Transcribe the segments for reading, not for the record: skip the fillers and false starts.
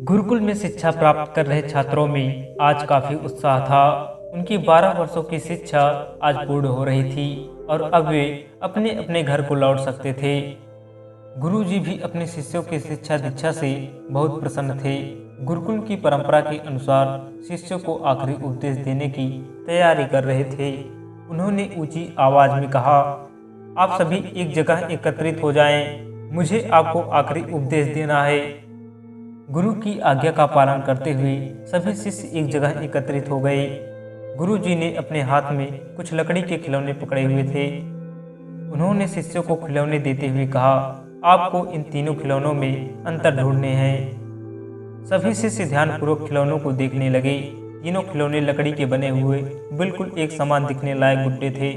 गुरुकुल में शिक्षा प्राप्त कर रहे छात्रों में आज काफी उत्साह था। उनकी 12 वर्षों की शिक्षा आज पूर्ण हो रही थी और अब वे अपने अपने घर को लौट सकते थे। गुरुजी भी अपने शिष्यों की शिक्षा दीक्षा से बहुत प्रसन्न थे। गुरुकुल की परंपरा के अनुसार शिष्यों को आखिरी उपदेश देने की तैयारी कर रहे थे। उन्होंने ऊंची आवाज में कहा, आप सभी एक जगह एकत्रित हो जाएं। मुझे आपको आखिरी उपदेश देना है। गुरु की आज्ञा का पालन करते हुए सभी शिष्य एक जगह एकत्रित हो गए। गुरुजी ने अपने हाथ में कुछ लकड़ी के खिलौने पकड़े हुए थे। उन्होंने शिष्यों को खिलौने देते हुए कहा, आपको इन तीनों खिलौनों में अंतर ढूंढने हैं। सभी शिष्य ध्यानपूर्वक खिलौनों को देखने लगे। तीनों खिलौने लकड़ी के बने हुए बिल्कुल एक समान दिखने लायक गुड्डे थे।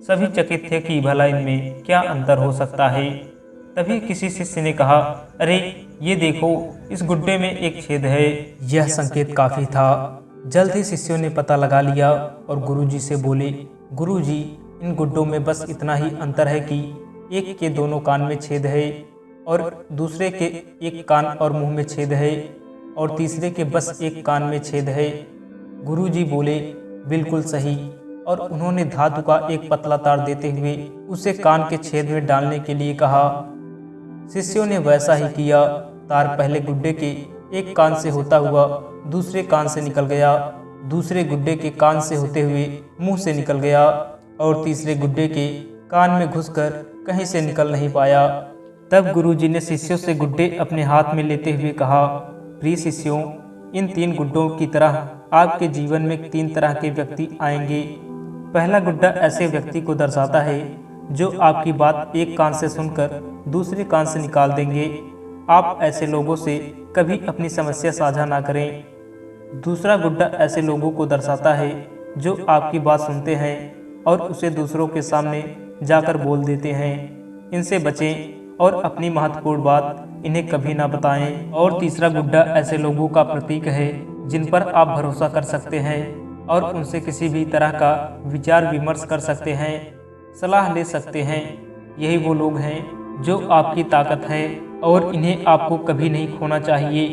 सभी चकित थे कि भला इनमें क्या अंतर हो सकता है। तभी किसी शिष्य ने कहा, अरे ये देखो, इस गुड्डे में एक छेद है। यह संकेत काफी था। जल्द ही शिष्यों ने पता लगा लिया और गुरुजी से बोले, गुरुजी, इन गुड्डों में बस इतना ही अंतर है कि एक के दोनों कान में छेद है और दूसरे के एक कान और मुंह में छेद है और तीसरे के बस एक कान में छेद है। गुरुजी बोले, बिल्कुल सही। और उन्होंने धातु का एक पतला तार देते हुए उसे कान के छेद में डालने के लिए कहा। शिष्यों ने वैसा ही किया। तार पहले गुड्डे के एक कान से होता हुआ दूसरे कान से निकल गया, दूसरे गुड्डे के कान से होते हुए मुंह से निकल गया और तीसरे गुड्डे के कान में घुसकर कहीं से निकल नहीं पाया। तब गुरुजी ने शिष्यों से गुड्डे अपने हाथ में लेते हुए कहा, प्रिय शिष्यों, इन तीन गुड्डों की तरह आपके जीवन में तीन तरह के व्यक्ति आएंगे। पहला गुड्डा ऐसे व्यक्ति को दर्शाता है जो आपकी बात एक कान से सुनकर दूसरे कान से निकाल देंगे। आप ऐसे लोगों से कभी अपनी समस्या साझा ना करें। दूसरा गुड्डा ऐसे लोगों को दर्शाता है जो आपकी बात सुनते हैं और उसे दूसरों के सामने जाकर बोल देते हैं। इनसे बचें और अपनी महत्वपूर्ण बात इन्हें कभी ना बताएं। और तीसरा गुड्डा ऐसे लोगों का प्रतीक है जिन पर आप भरोसा कर सकते हैं और उनसे किसी भी तरह का विचार विमर्श कर सकते हैं, सलाह ले सकते हैं। यही वो लोग हैं जो आपकी ताकत है और इन्हें आपको कभी नहीं खोना चाहिए।